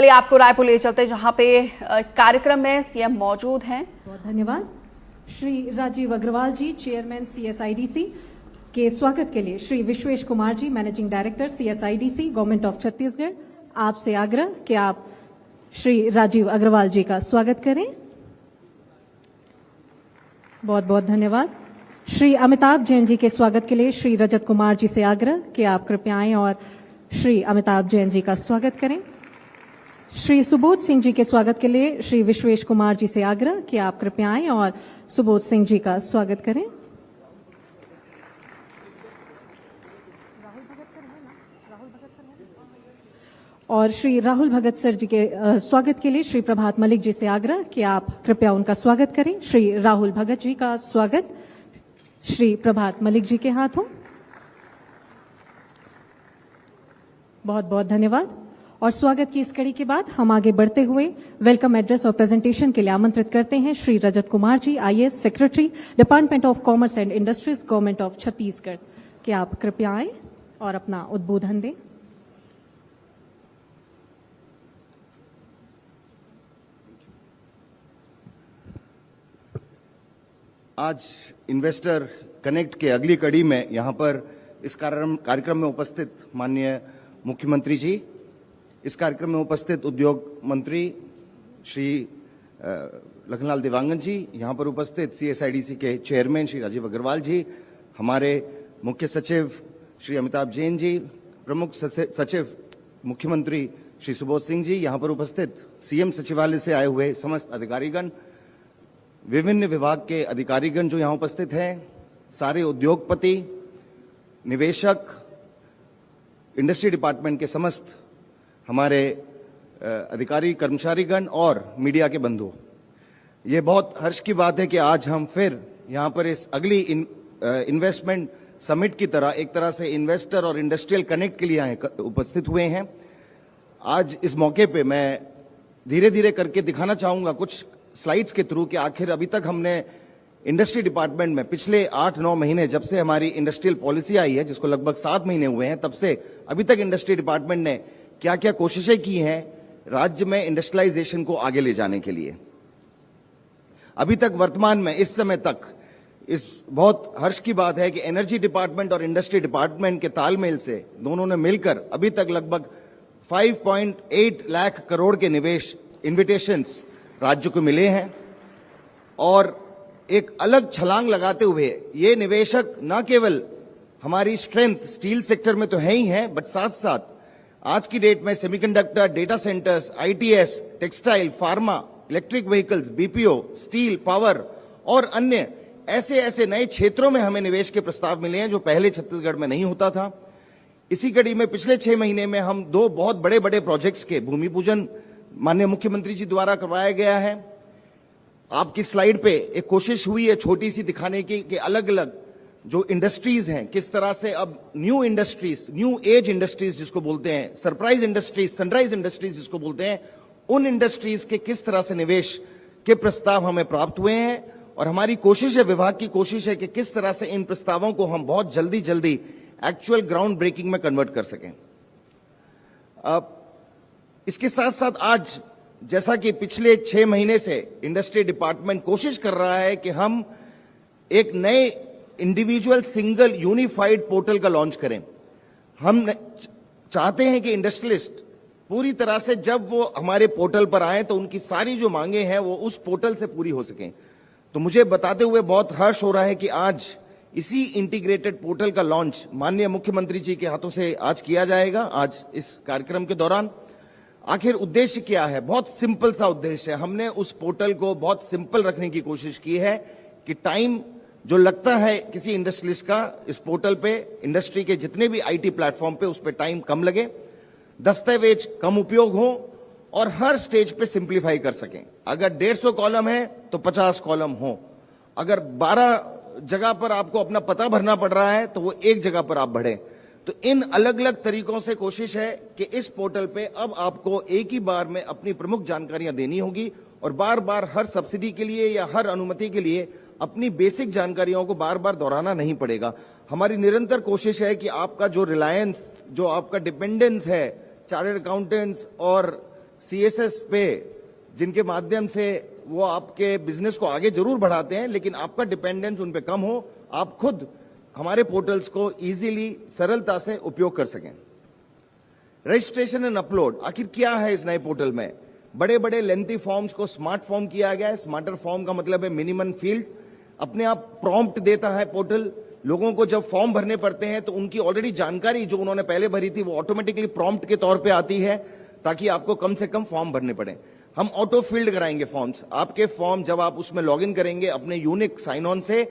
चलिए आपको रायपुर ले चलते हैं जहां पे कार्यक्रम में सीएम मौजूद हैं। बहुत धन्यवाद। श्री राजीव अग्रवाल जी, चेयरमैन सीएसआईडीसी के स्वागत के लिए Shri Vishwesh Kumar ji, managing director CSIDC government of Chhattisgarh, आपसे आग्रह कि आप श्री राजीव अग्रवाल जी का स्वागत करें। बहुत बहुत धन्यवाद। श्री अमिताभ जैन जी के स्वागत के लिए श्री रजत कुमार जी से आग्रह कि आप कृपया आएं और श्री अमिताभ जैन जी का स्वागत करें। श्री सुबोध सिंह जी के स्वागत के लिए श्री विश्वेश कुमार जी से आग्रह कि आप कृपया आएं और सुबोध सिंह जी का स्वागत करें। और श्री राहुल भगत सर जी के स्वागत के लिए श्री प्रभात मलिक जी से आग्रह कि आप कृपया उनका स्वागत करें। श्री राहुल भगत जी का स्वागत श्री प्रभात मलिक जी के हाथों। बहुत बहुत धन्यवाद। और स्वागत की इस कड़ी के बाद हम आगे बढ़ते हुए वेलकम एड्रेस और प्रेजेंटेशन के लिए आमंत्रित करते हैं Shri Rajat Kumar ji, IAS secretary, department of commerce and industries, government of Chhattisgarh, कि आप कृपया आए और अपना उद्बोधन दें। आज इन्वेस्टर कनेक्ट के अगली कड़ी में यहाँ पर इस कार्यक्रम में उपस्थित माननीय मुख्यमंत्री जी, इस कार्यक्रम में उपस्थित उद्योग मंत्री श्री लखनलाल देवांगन जी, यहाँ पर उपस्थित सीएसआईडीसी के चेयरमैन श्री राजीव अग्रवाल जी, हमारे मुख्य सचिव श्री अमिताभ जैन जी, प्रमुख सचिव मुख्यमंत्री श्री सुबोध सिंह जी, यहाँ पर उपस्थित सीएम सचिवालय से आए हुए समस्त अधिकारीगण, विभिन्न विभाग के अधिकारीगण जो यहाँ उपस्थित हैं, सारे उद्योगपति, निवेशक, इंडस्ट्री डिपार्टमेंट के समस्त हमारे अधिकारी कर्मचारीगण और मीडिया के बंधु, ये बहुत हर्ष की बात है कि आज हम फिर यहाँ पर इस अगली इन्वेस्टमेंट समिट की तरह एक तरह से इन्वेस्टर और इंडस्ट्रियल कनेक्ट के लिए उपस्थित हुए हैं। आज इस मौके पे मैं धीरे धीरे करके दिखाना चाहूंगा कुछ स्लाइड्स के थ्रू कि आखिर अभी तक हमने इंडस्ट्री डिपार्टमेंट में पिछले 8-9 महीने, जब से हमारी इंडस्ट्रियल पॉलिसी आई है जिसको लगभग 7 महीने हुए हैं, तब से अभी तक इंडस्ट्री डिपार्टमेंट ने क्या क्या कोशिशें की हैं राज्य में इंडस्ट्रियलाइजेशन को आगे ले जाने के लिए। अभी तक वर्तमान में इस समय तक इस बहुत हर्ष की बात है कि एनर्जी डिपार्टमेंट और इंडस्ट्री डिपार्टमेंट के तालमेल से दोनों ने मिलकर अभी तक लगभग 5.8 लाख करोड़ के निवेश इन्विटेशंस राज्य को मिले हैं। और एक अलग छलांग लगाते हुए ये निवेशक न केवल हमारी स्ट्रेंथ स्टील सेक्टर में तो है ही है, बट साथ साथ आज की डेट में semiconductor, data centres, ITS, textile, pharma, electric vehicles, BPO, steel, power और अन्य ऐसे ऐसे नए क्षेत्रों में हमें निवेश के प्रस्ताव मिले हैं जो पहले छत्तीसगढ़ में नहीं होता था। इसी कड़ी में पिछले 6 महीने में हम 2 बहुत बड़े बड़े प्रोजेक्ट्स के भूमि पूजन माननीय मुख्यमंत्री जी द्वारा करवाया गया है। आपकी स्लाइड पे एक कोशिश हुई है छोटी सी दिखाने की कि अलग अलग जो इंडस्ट्रीज हैं किस तरह से अब new industries, new age industries जिसको बोलते हैं, सरप्राइज इंडस्ट्रीज, सनराइज इंडस्ट्रीज जिसको बोलते हैं, उन इंडस्ट्रीज के किस तरह से निवेश के प्रस्ताव हमें प्राप्त हुए हैं। और हमारी कोशिश है, विभाग की कोशिश है कि किस तरह से इन प्रस्तावों को हम बहुत जल्दी जल्दी एक्चुअल ग्राउंड ब्रेकिंग में कन्वर्ट कर सकें। इसके साथ साथ आज जैसा कि पिछले 6 महीने से इंडस्ट्री डिपार्टमेंट कोशिश कर रहा है कि हम एक नए इंडिविजुअल सिंगल यूनिफाइड पोर्टल का लॉन्च करें। हम चाहते हैं कि इंडस्ट्रियलिस्ट पूरी तरह से जब वो हमारे पोर्टल पर आए तो उनकी सारी जो मांगे हैं वो उस पोर्टल से पूरी हो सकें। तो मुझे बताते हुए बहुत हर्ष हो रहा है कि आज इसी इंटीग्रेटेड पोर्टल का लॉन्च माननीय मुख्यमंत्री जी के हाथों से आज किया जाएगा। आज इस कार्यक्रम के दौरान आखिर उद्देश्य क्या है? बहुत सिंपल सा उद्देश्य है। हमने उस पोर्टल को बहुत सिंपल रखने की कोशिश की है कि टाइम जो लगता है किसी इंडस्ट्रियलिस्ट का इस पोर्टल पे, इंडस्ट्री के जितने भी आईटी प्लेटफॉर्म पे, उस पे टाइम कम लगे, दस्तावेज कम उपयोग हो और हर स्टेज पे सिंप्लीफाई कर सकें। अगर 150 कॉलम है तो 50 कॉलम हो, अगर 12 जगह पर आपको अपना पता भरना पड़ रहा है तो वो एक जगह पर आप भरें। तो इन अलग अलग तरीकों से कोशिश है कि इस पोर्टल पे अब आपको एक ही बार में अपनी प्रमुख जानकारियां देनी होगी और बार बार हर सब्सिडी के लिए या हर अनुमति के लिए अपनी बेसिक जानकारियों को बार बार दोहराना नहीं पड़ेगा। हमारी निरंतर कोशिश है कि आपका जो रिलायंस, जो आपका डिपेंडेंस है चार्टर्ड अकाउंटेंट्स और CSS पे, जिनके माध्यम से वो आपके बिजनेस को आगे जरूर बढ़ाते हैं, लेकिन आपका डिपेंडेंस उन पे कम हो, आप खुद हमारे पोर्टल्स को इजीली, सरलता से उपयोग कर सकें। रजिस्ट्रेशन एंड अपलोड, आखिर क्या है इस नए पोर्टल में? बड़े बड़े लेंथी फॉर्म्स को स्मार्ट फॉर्म किया गया है। स्मार्टर फॉर्म का मतलब है मिनिमम फील्ड। अपने आप प्रॉम्प्ट देता है पोर्टल। लोगों को जब फॉर्म भरने पड़ते हैं तो उनकी ऑलरेडी जानकारी जो उन्होंने पहले भरी थी वो ऑटोमेटिकली प्रॉम्प्ट के तौर पे आती है, ताकि आपको कम से कम फॉर्म भरने पड़े। हम ऑटो फील्ड कराएंगे फॉर्म्स। आपके फॉर्म जब आप उसमें लॉगिन करेंगे अपने यूनिक साइन ऑन से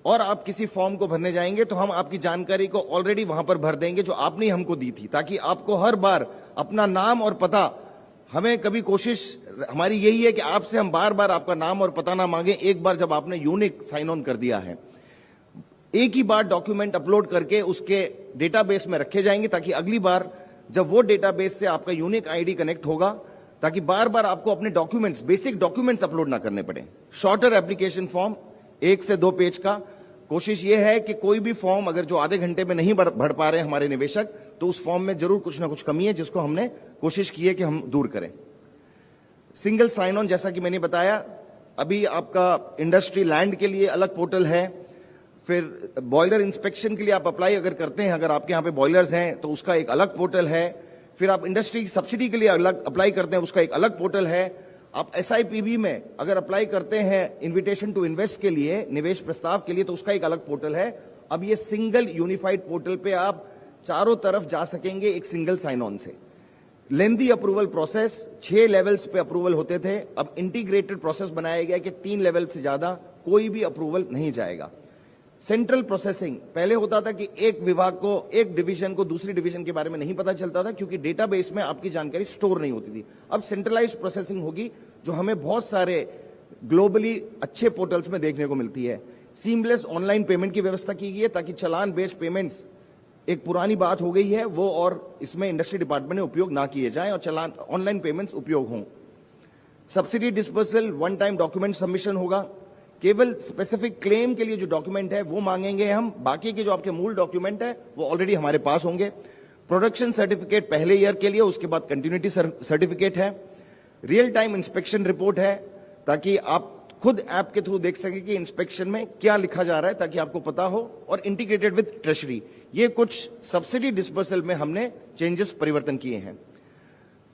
और आप किसी फॉर्म को भरने जाएंगे तो हम आपकी जानकारी को ऑलरेडी वहां पर भर देंगे जो आपने हमको दी थी, ताकि आपको हर बार अपना नाम और पता, हमें कभी कोशिश हमारी यही है कि आपसे हम बार बार आपका नाम और पता ना मांगे। एक बार जब आपने यूनिक साइन ऑन कर दिया है, एक ही बार डॉक्यूमेंट अपलोड करके उसके डेटाबेस में रखे जाएंगे, ताकि अगली बार जब वो डेटाबेस से आपका यूनिक आईडी कनेक्ट होगा, ताकि बार बार आपको अपने डॉक्यूमेंट्स, बेसिक डॉक्यूमेंट्स अपलोड ना करने पड़े। शॉर्टर एप्लीकेशन फॉर्म, 1 से 2 पेज का। कोशिश यह है कि कोई भी फॉर्म अगर जो आधे घंटे में नहीं भर पा रहे हैं हमारे निवेशक, तो उस फॉर्म में जरूर कुछ ना कुछ कमी है, जिसको हमने कोशिश की है कि हम दूर करें। सिंगल साइन ऑन, जैसा कि मैंने बताया, अभी आपका इंडस्ट्री लैंड के लिए अलग पोर्टल है। फिर बॉयलर इंस्पेक्शन के लिए आप अप्लाई अगर करते हैं, अगर आपके यहाँ पे बॉयलर्स हैं तो उसका एक अलग पोर्टल है। फिर आप इंडस्ट्री की सब्सिडी के लिए अलग अप्लाई करते हैं, उसका एक अलग पोर्टल है। आप SIPB में अगर अप्लाई करते हैं इन्विटेशन टू इन्वेस्ट के लिए, निवेश प्रस्ताव के लिए, तो उसका एक अलग पोर्टल है। अब ये सिंगल यूनिफाइड पोर्टल पे आप चारों तरफ जा सकेंगे एक सिंगल साइन ऑन से। लेंदी अप्रूवल प्रोसेस, 6 लेवल्स पे अप्रूवल होते थे, अब इंटीग्रेटेड प्रोसेस बनाया गया कि 3 लेवल से ज्यादा कोई भी अप्रूवल नहीं जाएगा। सेंट्रल प्रोसेसिंग, पहले होता था कि एक विभाग को, एक डिवीजन को दूसरी डिवीजन के बारे में नहीं पता चलता था, क्योंकि डेटाबेस में आपकी जानकारी स्टोर नहीं होती थी। अब सेंट्रलाइज्ड प्रोसेसिंग होगी, जो हमें बहुत सारे ग्लोबली अच्छे पोर्टल्स में देखने को मिलती है। सीमलेस ऑनलाइन पेमेंट की व्यवस्था की गई है, ताकि चालान बेस्ड पेमेंट्स एक पुरानी बात हो गई है वो, और इसमें इंडस्ट्री डिपार्टमेंट ने उपयोग ना किए जाएं और चालान ऑनलाइन पेमेंट्स उपयोग हों। Subsidy dispersal, 1 time document submission होगा। केवल स्पेसिफिक क्लेम के लिए जो डॉक्यूमेंट है वो मांगेंगे हम, बाकी के जो आपके मूल डॉक्यूमेंट है वो ऑलरेडी हमारे पास होंगे। प्रोडक्शन सर्टिफिकेट पहले ईयर के लिए, उसके बाद कंटिन्यूटी सर्टिफिकेट है। रियल टाइम इंस्पेक्शन रिपोर्ट है, ताकि आप खुद ऐप के थ्रू देख सके कि इंस्पेक्शन में क्या लिखा जा रहा है, ताकि आपको पता हो। और इंटीग्रेटेड विद ट्रेजरी, ये कुछ सब्सिडी डिस्पर्सल में हमने चेंजेस, परिवर्तन किए हैं।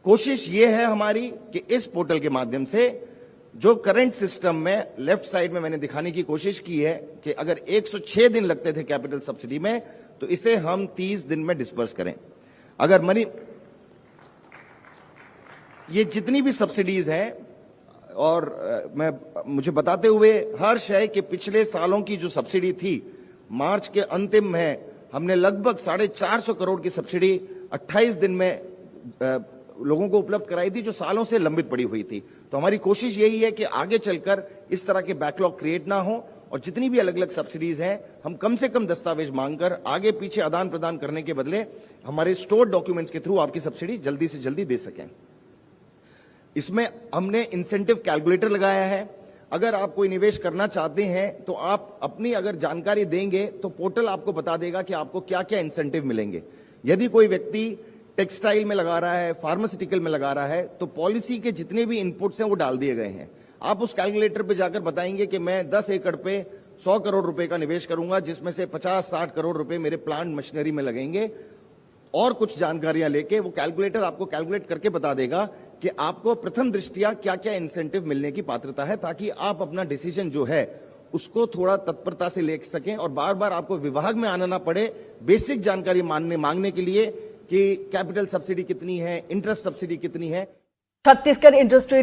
कोशिश ये है हमारी कि इस पोर्टल के माध्यम से जो करंट सिस्टम में लेफ्ट साइड में मैंने दिखाने की कोशिश की है कि अगर 106 दिन लगते थे कैपिटल सब्सिडी में, तो इसे हम 30 दिन में डिस्पर्स करें। अगर ये जितनी भी सब्सिडीज हैं, और मुझे बताते हुए हर्ष है कि पिछले सालों की जो सब्सिडी थी, मार्च के अंतिम में हमने लगभग 450 करोड़ की सब्सिडी 28 दिन में लोगों को उपलब्ध कराई थी, जो सालों से लंबित पड़ी हुई थी। तो हमारी कोशिश यही है कि आगे चलकर इस तरह के बैकलॉग क्रिएट ना हो, और जितनी भी अलग अलग सब्सिडीज हैं हम कम से कम दस्तावेज मांगकर आगे पीछे आदान प्रदान करने के बदले हमारे स्टोर्ड डॉक्यूमेंट्स के थ्रू आपकी सब्सिडी जल्दी से जल्दी दे सकें। इसमें हमने इंसेंटिव कैलकुलेटर लगाया है। अगर आप कोई निवेश करना चाहते हैं तो आप अपनी अगर जानकारी देंगे तो पोर्टल आपको बता देगा कि आपको क्या क्या इंसेंटिव मिलेंगे। यदि कोई व्यक्ति टेक्सटाइल में लगा रहा है, फार्मास्यूटिकल में लगा रहा है, तो पॉलिसी के जितने भी इनपुट्स हैं वो डाल दिए गए हैं। आप उस कैलकुलेटर पे जाकर बताएंगे कि मैं 10 एकड़ पे 100 करोड़ रुपए का निवेश करूंगा, जिसमें से 50-60 करोड़ रुपए मेरे प्लांट मशीनरी में लगेंगे, और कुछ जानकारियां लेके वो कैलकुलेटर आपको कैलकुलेट करके बता देगा कि आपको प्रथम दृष्टिया क्या क्या इंसेंटिव मिलने की पात्रता है, ताकि आप अपना डिसीजन जो है उसको थोड़ा तत्परता से ले सकें और बार बार आपको विभाग में आना ना पड़े बेसिक जानकारी मांगने के लिए कि कैपिटल सब्सिडी कितनी है, इंटरेस्ट सब्सिडी कितनी है। छत्तीसगढ़ इंडस्ट्री